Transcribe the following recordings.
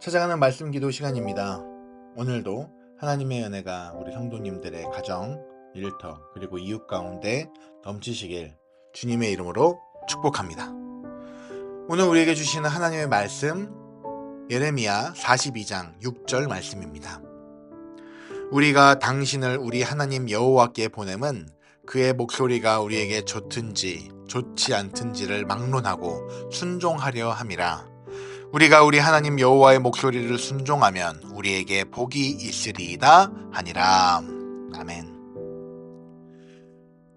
찾아가는 말씀 기도 시간입니다. 오늘도 하나님의 은혜가 우리 성도님들의 가정, 일터, 그리고 이웃 가운데 넘치시길 주님의 이름으로 축복합니다. 오늘 우리에게 주시는 하나님의 말씀, 예레미야 42장 6절 말씀입니다. 우리가 당신을 우리 하나님 여호와께 보냄은 그의 목소리가 우리에게 좋든지 좋지 않든지를 막론하고 순종하려 함이라. 우리가 우리 하나님 여호와의 목소리를 순종하면 우리에게 복이 있으리이다 하니라. 아멘.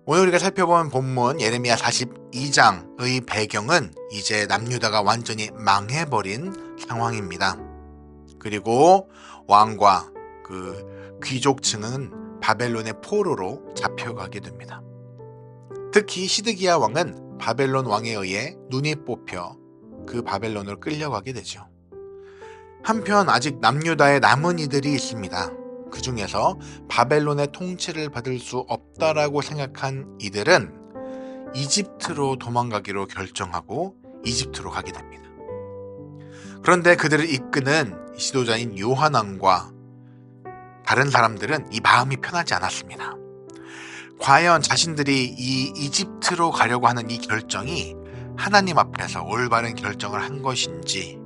오늘 우리가 살펴본 본문 예레미야 42장의 배경은 이제 남유다가 완전히 망해버린 상황입니다. 그리고 왕과 그 귀족층은 바벨론의 포로로 잡혀가게 됩니다. 특히 시드기야 왕은 바벨론 왕에 의해 눈이 뽑혀 그 바벨론으로 끌려가게 되죠. 한편 아직 남유다에 남은 이들이 있습니다. 그 중에서 바벨론의 통치를 받을 수 없다라고 생각한 이들은 이집트로 도망가기로 결정하고 이집트로 가게 됩니다. 그런데 그들을 이끄는 지도자인 요하난과 다른 사람들은 이 마음이 편하지 않았습니다. 과연 자신들이 이 이집트로 가려고 하는 이 결정이 하나님 앞에서 올바른 결정을 한 것인지,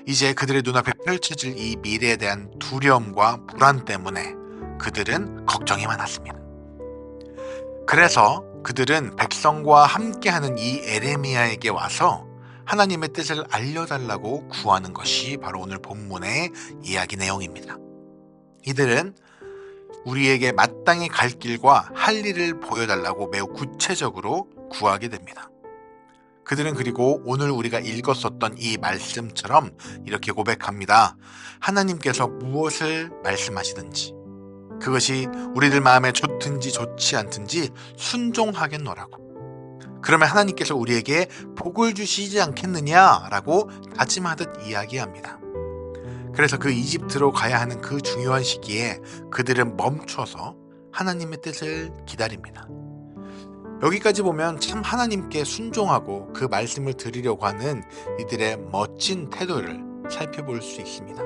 이제 그들의 눈앞에 펼쳐질 이 미래에 대한 두려움과 불안 때문에 그들은 걱정이 많았습니다. 그래서 그들은 백성과 함께하는 이 예레미야에게 와서 하나님의 뜻을 알려달라고 구하는 것이 바로 오늘 본문의 이야기 내용입니다. 이들은 우리에게 마땅히 갈 길과 할 일을 보여달라고 매우 구체적으로 구하게 됩니다. 그들은 그리고 오늘 우리가 읽었었던 이 말씀처럼 이렇게 고백합니다. 하나님께서 무엇을 말씀하시든지 그것이 우리들 마음에 좋든지 좋지 않든지 순종하겠노라고. 그러면 하나님께서 우리에게 복을 주시지 않겠느냐라고 다짐하듯 이야기합니다. 그래서 그 이집트로 가야 하는 그 중요한 시기에 그들은 멈춰서 하나님의 뜻을 기다립니다. 여기까지 보면 참 하나님께 순종하고 그 말씀을 드리려고 하는 이들의 멋진 태도를 살펴볼 수 있습니다.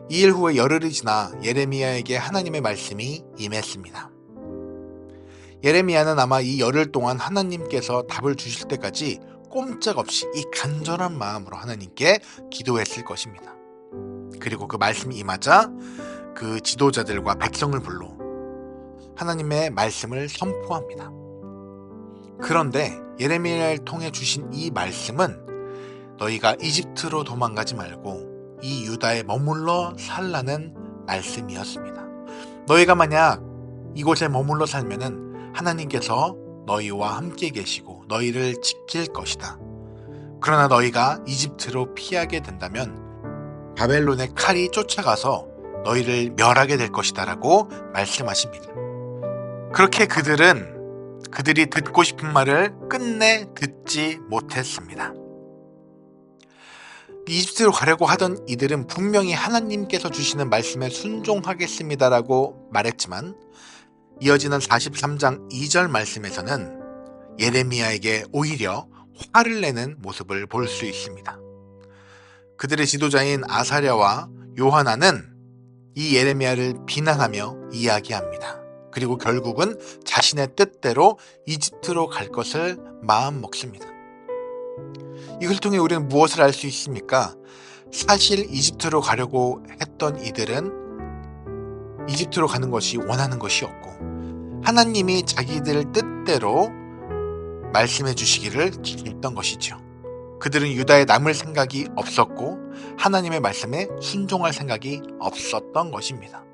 이 일 후에 열흘이 지나 예레미야에게 하나님의 말씀이 임했습니다. 예레미야는 아마 이 열흘 동안 하나님께서 답을 주실 때까지 꼼짝없이 이 간절한 마음으로 하나님께 기도했을 것입니다. 그리고 그 말씀이 임하자 그 지도자들과 백성을 불러 하나님의 말씀을 선포합니다. 그런데 예레미야를 통해 주신 이 말씀은 너희가 이집트로 도망가지 말고 이 유다에 머물러 살라는 말씀이었습니다. 너희가 만약 이곳에 머물러 살면은 하나님께서 너희와 함께 계시고 너희를 지킬 것이다. 그러나 너희가 이집트로 피하게 된다면 바벨론의 칼이 쫓아가서 너희를 멸하게 될 것이다 라고 말씀하십니다. 그렇게 그들이 듣고 싶은 말을 끝내 듣지 못했습니다. 이집트로 가려고 하던 이들은 분명히 하나님께서 주시는 말씀에 순종하겠습니다라고 말했지만 이어지는 43장 2절 말씀에서는 예레미야에게 오히려 화를 내는 모습을 볼 수 있습니다. 그들의 지도자인 아사랴와 요하나는 이 예레미야를 비난하며 이야기합니다. 그리고 결국은 자신의 뜻대로 이집트로 갈 것을 마음먹습니다. 이것을 통해 우리는 무엇을 알 수 있습니까? 사실 이집트로 가려고 했던 이들은 이집트로 가는 것이 원하는 것이었고 하나님이 자기들 뜻대로 말씀해 주시기를 기대했던 것이죠. 그들은 유다에 남을 생각이 없었고 하나님의 말씀에 순종할 생각이 없었던 것입니다.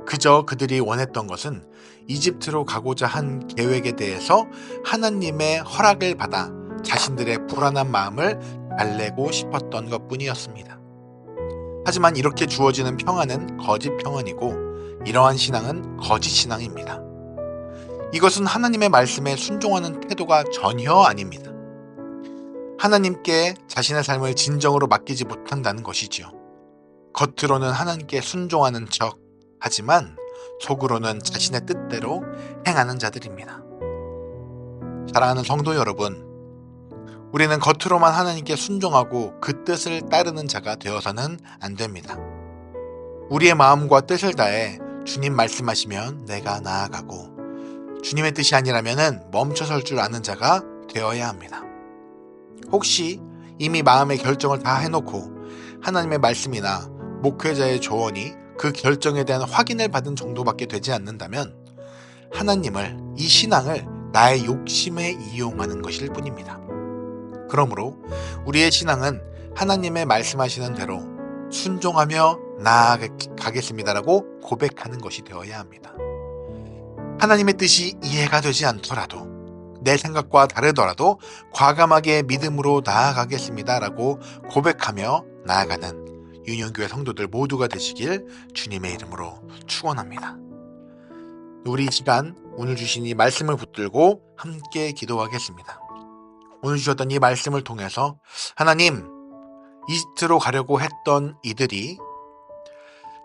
그저 그들이 원했던 것은 이집트로 가고자 한 계획에 대해서 하나님의 허락을 받아 자신들의 불안한 마음을 달래고 싶었던 것뿐이었습니다. 하지만 이렇게 주어지는 평안은 거짓 평안이고 이러한 신앙은 거짓 신앙입니다. 이것은 하나님의 말씀에 순종하는 태도가 전혀 아닙니다. 하나님께 자신의 삶을 진정으로 맡기지 못한다는 것이지요. 겉으로는 하나님께 순종하는 척 하지만 속으로는 자신의 뜻대로 행하는 자들입니다. 사랑하는 성도 여러분, 우리는 겉으로만 하나님께 순종하고 그 뜻을 따르는 자가 되어서는 안 됩니다. 우리의 마음과 뜻을 다해 주님 말씀하시면 내가 나아가고, 주님의 뜻이 아니라면 멈춰설 줄 아는 자가 되어야 합니다. 혹시 이미 마음의 결정을 다 해놓고 하나님의 말씀이나 목회자의 조언이 그 결정에 대한 확인을 받은 정도밖에 되지 않는다면 하나님을, 이 신앙을 나의 욕심에 이용하는 것일 뿐입니다. 그러므로 우리의 신앙은 하나님의 말씀하시는 대로 순종하며 나아가겠습니다라고 고백하는 것이 되어야 합니다. 하나님의 뜻이 이해가 되지 않더라도, 내 생각과 다르더라도 과감하게 믿음으로 나아가겠습니다라고 고백하며 나아가는 유년교회 성도들 모두가 되시길 주님의 이름으로 축원합니다. 우리 이 시간 오늘 주신 이 말씀을 붙들고 함께 기도하겠습니다. 오늘 주셨던 이 말씀을 통해서 하나님, 이집트로 가려고 했던 이들이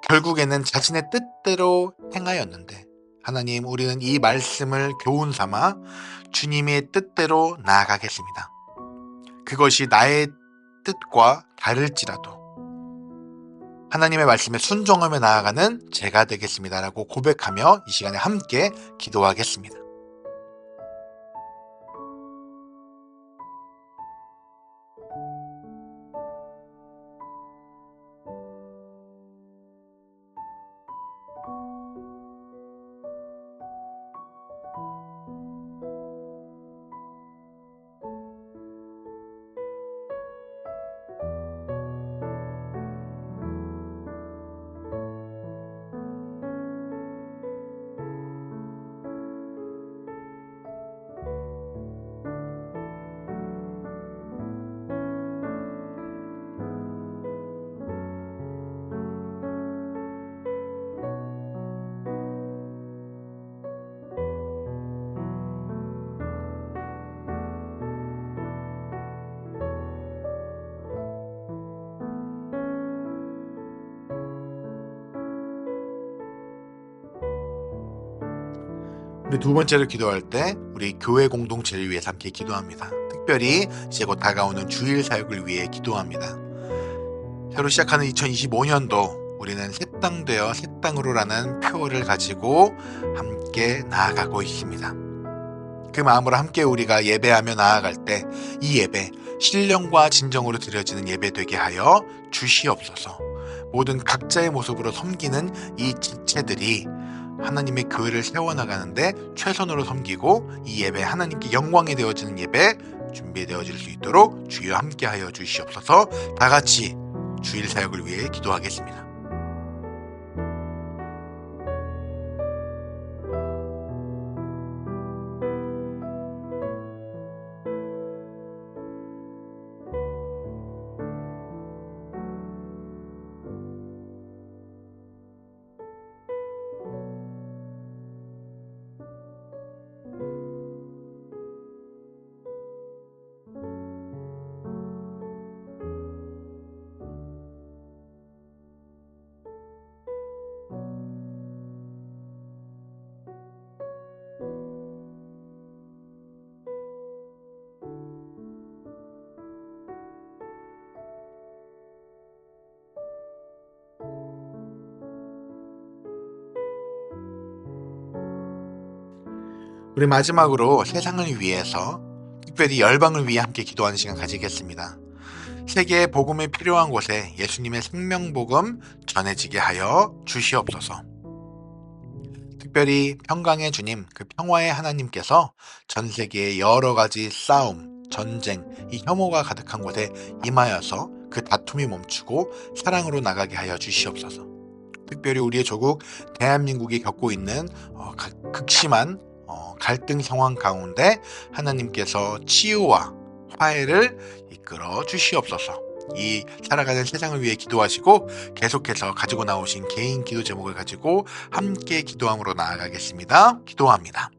결국에는 자신의 뜻대로 행하였는데, 하나님, 우리는 이 말씀을 교훈 삼아 주님의 뜻대로 나아가겠습니다. 그것이 나의 뜻과 다를지라도 하나님의 말씀에 순종하며 나아가는 제가 되겠습니다라고 고백하며 이 시간에 함께 기도하겠습니다. 우리 두 번째로 기도할 때 우리 교회 공동체를 위해서 함께 기도합니다. 특별히 이제 곧 다가오는 주일 사역을 위해 기도합니다. 새로 시작하는 2025년도 우리는 새 땅 되어 새 땅으로라는 표어를 가지고 함께 나아가고 있습니다. 그 마음으로 함께 우리가 예배하며 나아갈 때 이 예배, 신령과 진정으로 드려지는 예배 되게 하여 주시옵소서. 모든 각자의 모습으로 섬기는 이 지체들이 하나님의 교회를 세워나가는데 최선으로 섬기고 이 예배, 하나님께 영광이 되어지는 예배 준비되어질 수 있도록 주여 함께하여 주시옵소서. 다 같이 주일 사역을 위해 기도하겠습니다. 우리 마지막으로 세상을 위해서, 특별히 열방을 위해 함께 기도하는 시간 가지겠습니다. 세계의 복음이 필요한 곳에 예수님의 생명복음 전해지게 하여 주시옵소서. 특별히 평강의 주님, 그 평화의 하나님께서 전 세계의 여러 가지 싸움, 전쟁, 이 혐오가 가득한 곳에 임하여서 그 다툼이 멈추고 사랑으로 나가게 하여 주시옵소서. 특별히 우리의 조국 대한민국이 겪고 있는 극심한 갈등 상황 가운데 하나님께서 치유와 화해를 이끌어 주시옵소서. 이 살아가는 세상을 위해 기도하시고 계속해서 가지고 나오신 개인 기도 제목을 가지고 함께 기도함으로 나아가겠습니다. 기도합니다.